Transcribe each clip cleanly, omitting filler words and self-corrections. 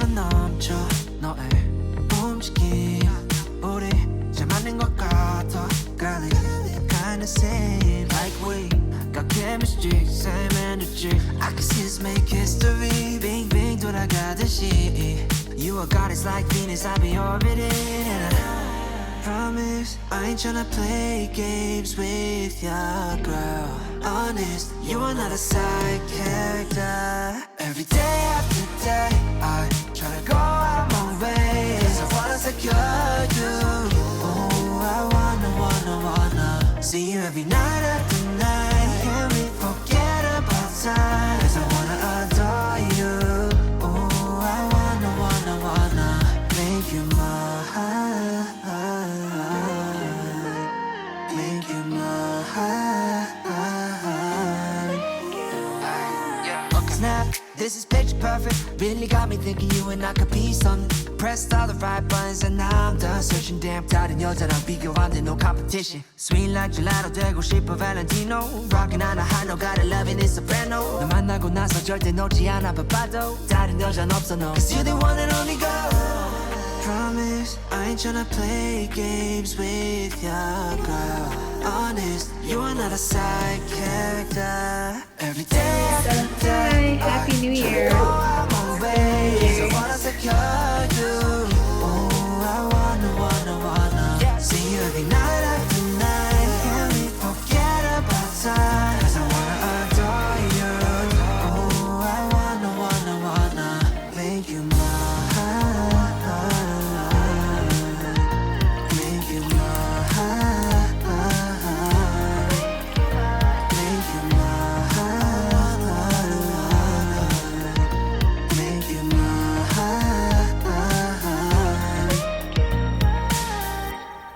가슴은 넘쳐 너의 움직임 우리 잘 맞는 것 같아 Girl, it kinda seem like we got chemistry, same energy I can see us make history Bing bing 돌아가듯이 You are goddess like Venus, I be orbiting and I promise I ain't tryna play games with ya, girl Honest, you are not a side character Every day after day, I tryna go out my way Cause I wanna secure you Oh, I wanna see you every night after night Can we forget about time? Cause I wanna adore you Oh, I wanna make you mine Make you mine Snap, this is picture perfect Really got me thinking you and I could be something Pressed all the right buttons and now I'm done searching Damn 다른 여자랑 비교 안 돼 no competition Sweet like gelato 되고 싶어 Valentino Rockin' on a high note gotta love it it's soprano 너 만나고 나서 절대 놓지 않아 봐도 다른 여자는 없어 no Cause you the one and only girl Promise I ain't tryna play games with ya girl Honest, you are not a side character Every day after day Happy New Year. So I wanna secure you Oh, I wanna see you every night after night Can we forget about time Cause I wanna adore you Oh, I wanna make you mine Make you mine Make you mine Make you mine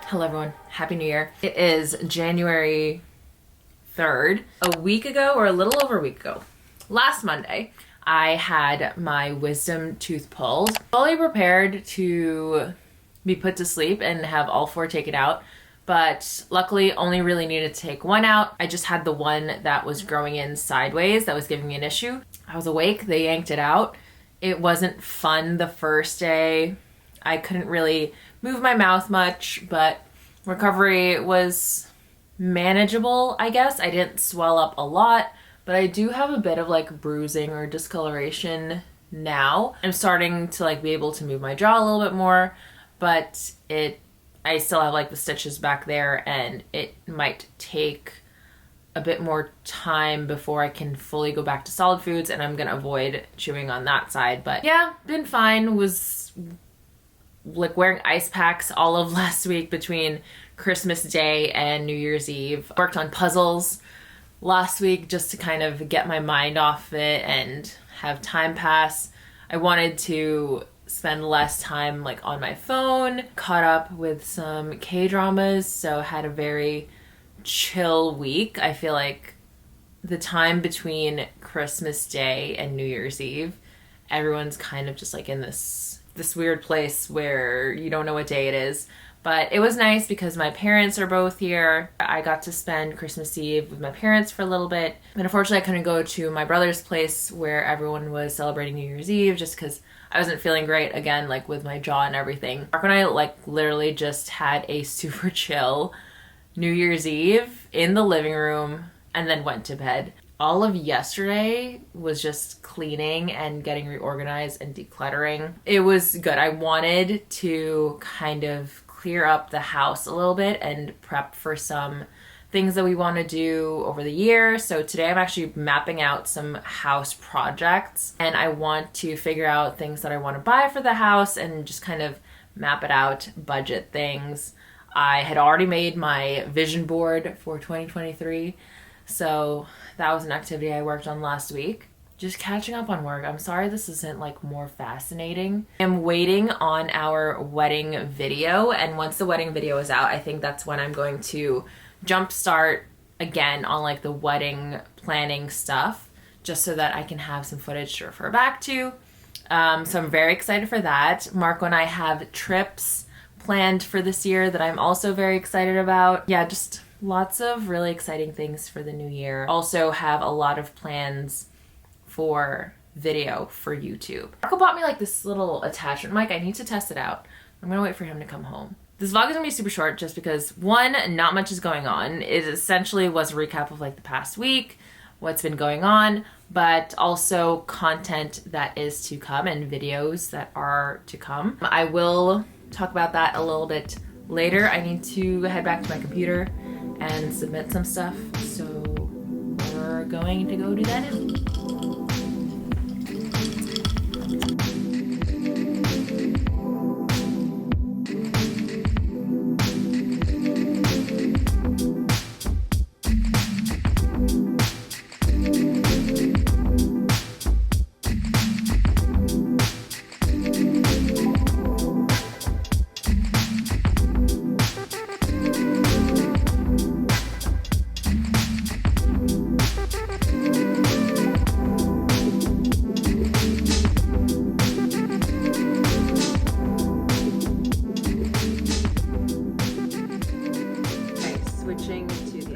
Hello everyone, Happy New Year. It is January 3rd. A week ago, or a little over a week ago, last Monday, I had my wisdom tooth pulled. Fully prepared to be put to sleep and have all four taken out, but luckily only really needed to take one out. I just had the one that was growing in sideways that was giving me an issue. I was awake, they yanked it out. It wasn't fun the first day. I couldn't really move my mouth much, but recovery was manageable, I guess. I didn't swell up a lot, but I do have a bit of like bruising or discoloration now. I'm starting to like be able to move my jaw a little bit more, but I still have like the stitches back there and it might take a bit more time before I can fully go back to solid foods, and I'm gonna avoid chewing on that side. But yeah, been fine. Was like wearing ice packs all of last week between Christmas Day and New Year's Eve. Worked on puzzles last week just to kind of get my mind off it and have time pass. I wanted to spend less time like on my phone. Caught up with some K-dramas, so had a very chill week. I feel like the time between Christmas Day and New Year's Eve, everyone's kind of just like in this weird place where you don't know what day it is. But it was nice because my parents are both here. I got to spend Christmas Eve with my parents for a little bit. And unfortunately, I couldn't go to my brother's place where everyone was celebrating New Year's Eve just because I wasn't feeling great again, like with my jaw and everything. Mark and I like literally just had a super chill New Year's Eve in the living room and then went to bed. All of yesterday was just cleaning and getting reorganized and decluttering. It was good. I wanted to kind of clear up the house a little bit and prep for some things that we want to do over the year. So today I'm actually mapping out some house projects, and I want to figure out things that I want to buy for the house and just kind of map it out, budget things. I had already made my vision board for 2023. So that was an activity I worked on last week. Just catching up on work. I'm sorry this isn't like more fascinating. I'm waiting on our wedding video, and once the wedding video is out, I think that's when I'm going to jumpstart again on like the wedding planning stuff, just so that I can have some footage to refer back to. So I'm very excited for that. Marco and I have trips planned for this year that I'm also very excited about. Yeah, just lots of really exciting things for the new year. Also have a lot of plans for video for YouTube. Marco bought me like this little attachment mic. I need to test it out. I'm gonna wait for him to come home. This vlog is gonna be super short just because, one, not much is going on. It essentially was a recap of like the past week, what's been going on, but also content that is to come and videos that are to come. I will talk about that a little bit later. I need to head back to my computer and submit some stuff, so we're going to go do that now.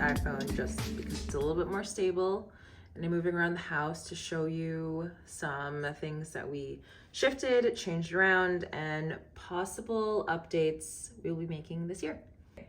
iPhone just because it's a little bit more stable, and I'm moving around the house to show you some things that we shifted, changed around, and possible updates we'll be making this year.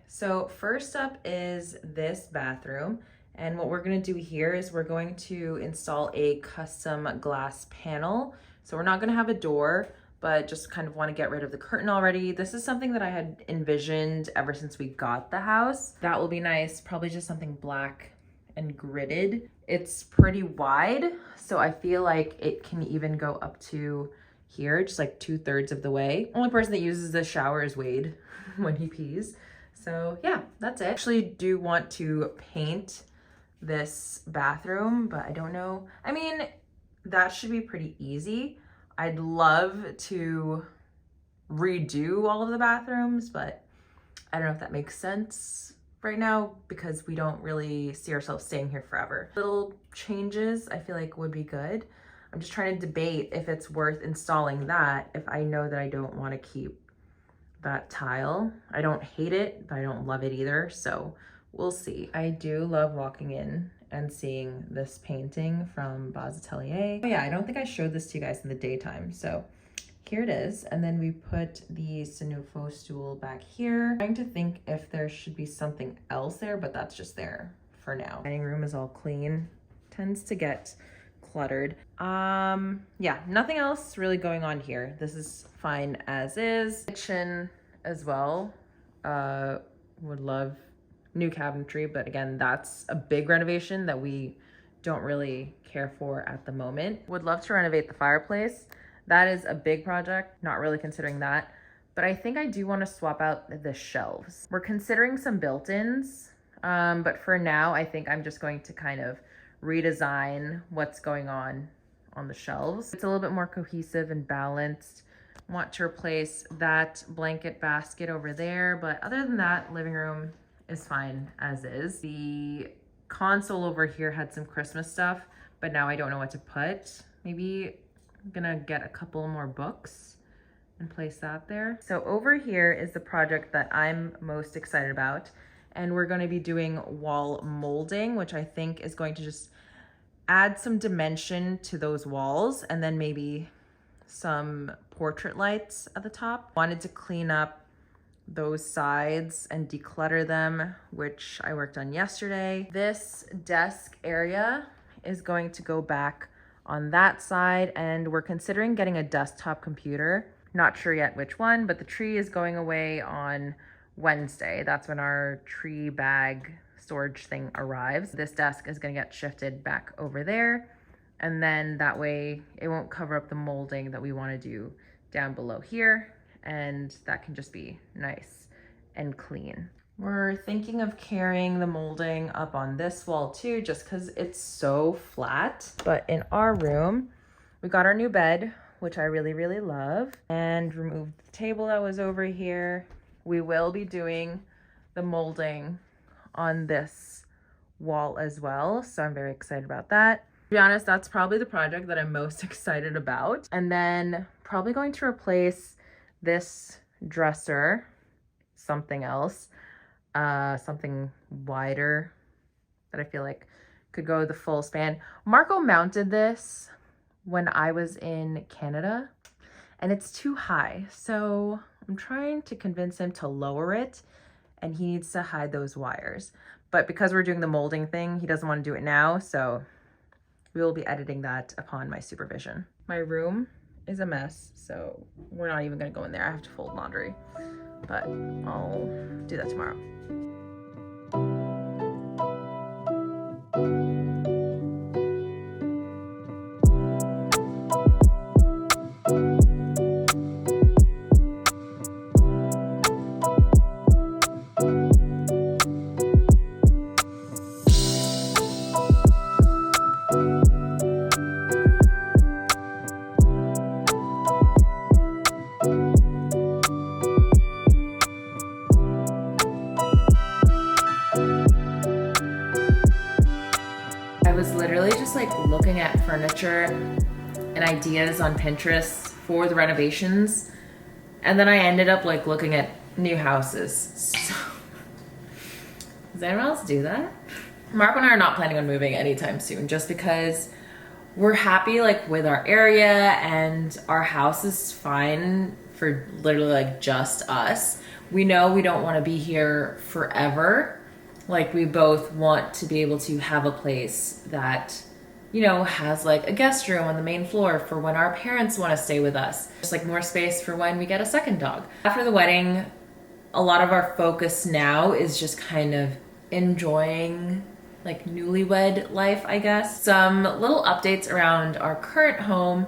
So first up is this bathroom, and what we're going to do here is we're going to install a custom glass panel. So we're not going to have a door, but just kind of want to get rid of the curtain already. This is something that I had envisioned ever since we got the house. That will be nice, probably just something black and gridded. It's pretty wide, so I feel like it can even go up to here, just like 2/3 of the way. Only person that uses the shower is Wade when he pees. So yeah, that's it. I actually do want to paint this bathroom, but I don't know. I mean, that should be pretty easy. I'd love to redo all of the bathrooms, but I don't know if that makes sense right now because we don't really see ourselves staying here forever. Little changes I feel like would be good. I'm just trying to debate if it's worth installing that if I know that I don't want to keep that tile. I don't hate it, but I don't love it either, so we'll see. I do love walking in and seeing this painting from Baz Atelier. Oh yeah, I don't think I showed this to you guys in the daytime, so here it is. And then we put the Sinufo stool back here. I'm trying to think if there should be something else there, but that's just there for now. Dining room is all clean. Tends to get cluttered. Yeah, nothing else really going on here. This is fine as is. Kitchen as well. Would love new cabinetry, but again, that's a big renovation that we don't really care for at the moment. Would love to renovate the fireplace. That is a big project, not really considering that, but I think I do want to swap out the shelves. We're considering some built-ins, but for now, I think I'm just going to kind of redesign what's going on the shelves. It's a little bit more cohesive and balanced. Want to replace that blanket basket over there, but other than that, living room is fine as is. The console over here had some Christmas stuff, but now I don't know what to put. Maybe I'm gonna get a couple more books and place that there. So over here is the project that I'm most excited about, and we're going to be doing wall molding, which I think is going to just add some dimension to those walls, and then maybe some portrait lights at the top. Wanted to clean up those sides and declutter them, which I worked on yesterday. This desk area is going to go back on that side, and we're considering getting a desktop computer. Not sure yet which one, but the tree is going away on Wednesday. That's when our tree bag storage thing arrives. This desk is going to get shifted back over there, and then that way it won't cover up the molding that we want to do down below here, and that can just be nice and clean. We're thinking of carrying the molding up on this wall too, just because it's so flat. But in our room, we got our new bed, which I really, really love, and removed the table that was over here. We will be doing the molding on this wall as well, so I'm very excited about that. To be honest, that's probably the project that I'm most excited about. And then probably going to replace this dresser, something else, something wider that I feel like could go the full span. Marco mounted this when I was in Canada, and it's too high. So I'm trying to convince him to lower it, and he needs to hide those wires. But because we're doing the molding thing, he doesn't want to do it now, so we will be editing that upon my supervision. My room is a mess, so we're not even gonna go in there. I have to fold laundry, but I'll do that tomorrow. I was literally just like looking at furniture and ideas on Pinterest for the renovations, and then I ended up like looking at new houses. So, does anyone else do that? Marco and I are not planning on moving anytime soon, just because we're happy like with our area, and our house is fine for literally like just us. We know we don't want to be here forever. Like, we both want to be able to have a place that, you know, has like a guest room on the main floor for when our parents want to stay with us. Just like more space for when we get a second dog. After the wedding, a lot of our focus now is just kind of enjoying like newlywed life, I guess. Some little updates around our current home,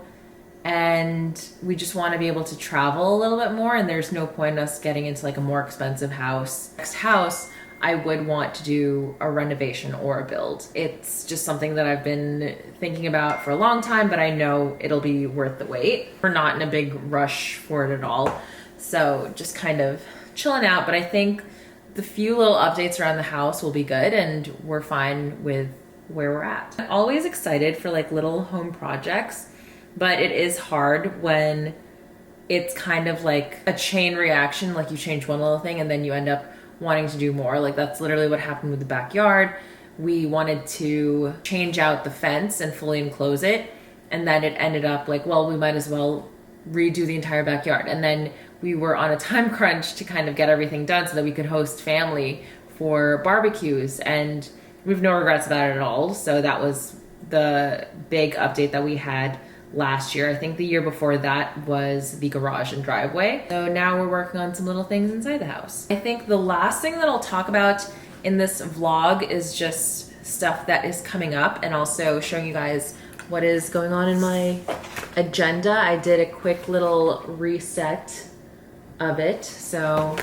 and we just want to be able to travel a little bit more, and there's no point in us getting into like a more expensive house. Next house, I would want to do a renovation or a build. It's just something that I've been thinking about for a long time, but I know it'll be worth the wait. We're not in a big rush for it at all. So just kind of chilling out, but I think the few little updates around the house will be good, and we're fine with where we're at. I'm always excited for like little home projects, but it is hard when it's kind of like a chain reaction, like you change one little thing and then you end up wanting to do more. Like, that's literally what happened with the backyard. We wanted to change out the fence and fully enclose it, and then it ended up like, well, we might as well redo the entire backyard. And then we were on a time crunch to kind of get everything done so that we could host family for barbecues, and we've no regrets about it at all. So that was the big update that we had last year. I think the year before that was the garage and driveway. So now we're working on some little things inside the house. I think the last thing that I'll talk about in this vlog is just stuff that is coming up, and also showing you guys what is going on in my agenda. I did a quick little reset of it, so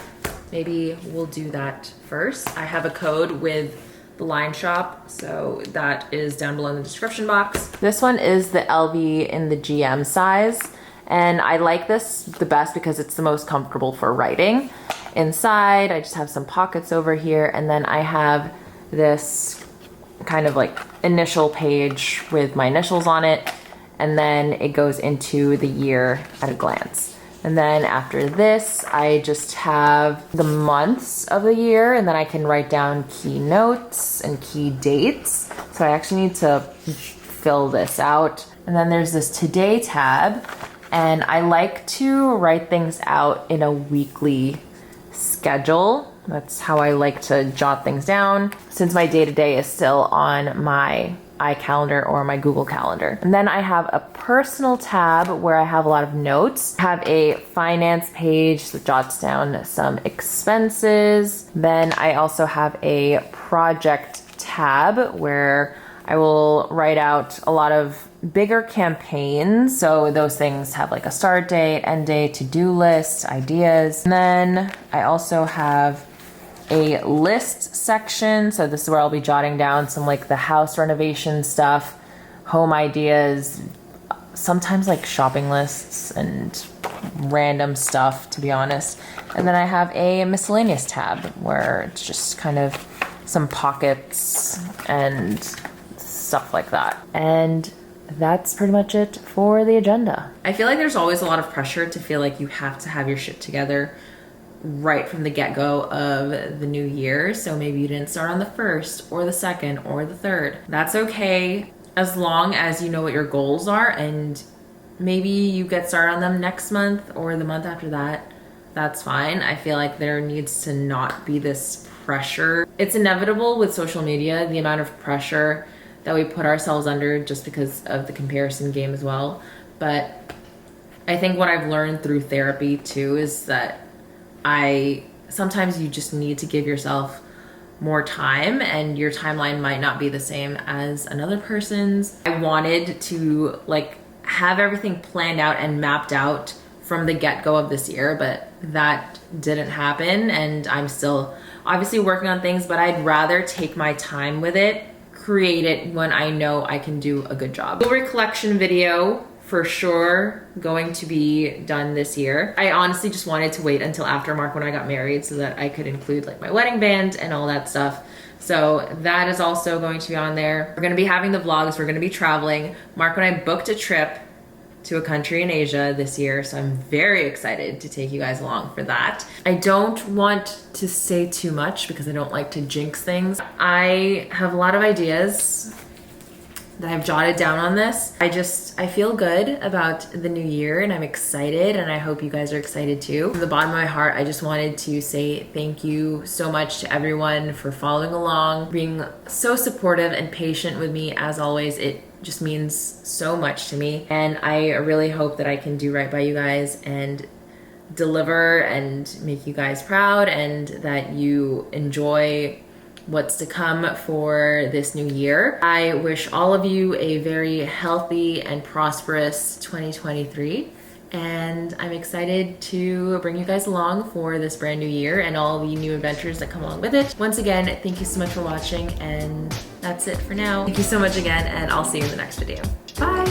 maybe we'll do that first. I have a code with the Line Shop, so that is down below in the description box. This one is the LV in the GM size, and I like this the best because it's the most comfortable for writing. Inside, I just have some pockets over here, and then I have this kind of like initial page with my initials on it, and then it goes into the year at a glance. And then after this, I just have the months of the year, and then I can write down key notes and key dates. So I actually need to fill this out. And then there's this today tab, and I like to write things out in a weekly schedule. That's how I like to jot things down, since my day-to-day is still on my iCalendar or my Google Calendar. And then I have a personal tab where I have a lot of notes. I have a finance page that jots down some expenses. Then I also have a project tab where I will write out a lot of bigger campaigns. So those things have like a start date, end date, to-do list, ideas. And then I also have a list section. So this is where I'll be jotting down some like the house renovation stuff, home ideas, sometimes like shopping lists and random stuff, to be honest. And then I have a miscellaneous tab where it's just kind of some pockets and stuff like that. And that's pretty much it for the agenda. I feel like there's always a lot of pressure to feel like you have to have your shit together right from the get-go of the new year. So maybe you didn't start on the 1st or the 2nd or the 3rd. That's okay. as long as you know what your goals are and maybe you get started on them next month or the month after that, that's fine. I feel like there needs to not be this pressure. It's inevitable with social media, the amount of pressure that we put ourselves under just because of the comparison game as well. But I think what I've learned through therapy too is that sometimes you just need to give yourself more time, and your timeline might not be the same as another person's. I wanted to like have everything planned out and mapped out from the get-go of this year, but that didn't happen, and I'm still obviously working on things, but I'd rather take my time with it, create it when I know I can do a good job. Jewelry collection video for sure going to be done this year. I honestly just wanted to wait until after Mark when I got married so that I could include like my wedding band and all that stuff. So that is also going to be on there. We're gonna be having the vlogs, we're gonna be traveling. Mark and I booked a trip to a country in Asia this year, so I'm very excited to take you guys along for that. I don't want to say too much because I don't like to jinx things. I have a lot of ideas that I've jotted down on this. I feel good about the new year and I'm excited, and I hope you guys are excited too. From the bottom of my heart, I just wanted to say thank you so much to everyone for following along, being so supportive and patient with me as always. It just means so much to me, and I really hope that I can do right by you guys and deliver and make you guys proud, and that you enjoy what's to come for this new year. I wish all of you a very healthy and prosperous 2023, and I'm excited to bring you guys along for this brand new year and all the new adventures that come along with it. Once again, thank you so much for watching, and that's it for now. Thank you so much again, and I'll see you in the next video. Bye!